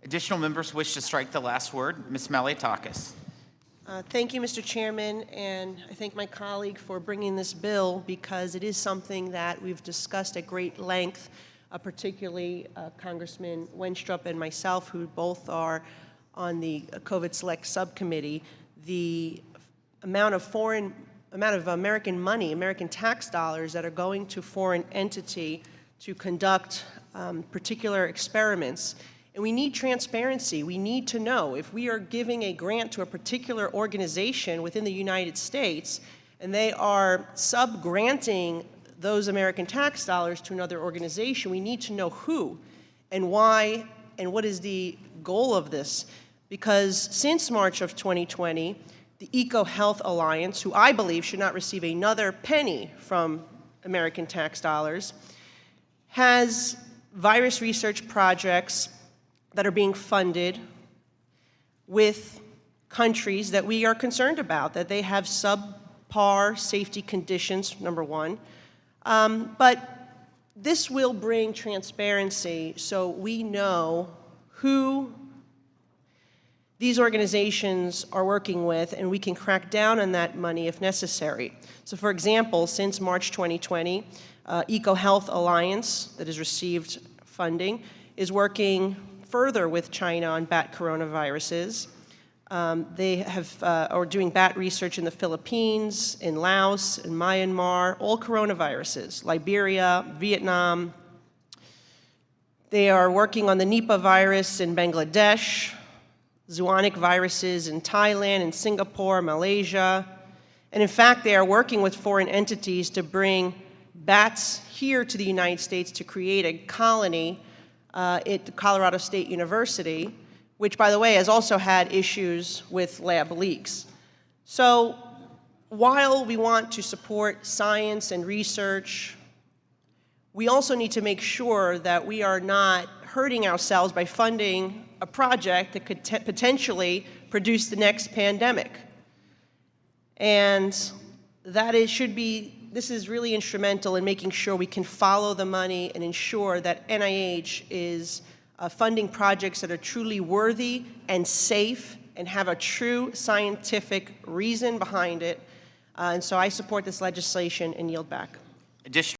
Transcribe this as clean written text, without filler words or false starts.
Additional members wish to strike the last word. Ms. Malliotakis. Thank you, Mr. Chairman, and I thank my colleague for bringing this bill because it is something that we've discussed at great length, particularly Congressman Wenstrup and myself, who both are on the COVID Select Subcommittee. The amount of American money, American tax dollars that are going to foreign entity to conduct particular experiments. And we need transparency. We need to know if we are giving a grant to a particular organization within the United States and they are sub-granting those American tax dollars to another organization, we need to know who and why and what is the goal of this. Because since March of 2020, the EcoHealth Alliance, who I believe should not receive another penny from American tax dollars, has virus research projects that are being funded with countries that we are concerned about, that they have subpar safety conditions, number one. But this will bring transparency so we know who these organizations are working with, and we can crack down on that money if necessary. So for example, since March 2020, EcoHealth Alliance, that has received funding, is working further with China on bat coronaviruses. They are doing bat research in the Philippines, in Laos, in Myanmar, all coronaviruses, Liberia, Vietnam. They are working on the Nipah virus in Bangladesh, zoonotic viruses in Thailand and Singapore, Malaysia. And in fact, they are working with foreign entities to bring bats here to the United States to create a colony at Colorado State University, which, by the way, has also had issues with lab leaks. So while we want to support science and research, we also need to make sure that we are not hurting ourselves by funding a project that could potentially produce the next pandemic. And this is really instrumental in making sure we can follow the money and ensure that NIH is funding projects that are truly worthy and safe and have a true scientific reason behind it. And so I support this legislation and yield back.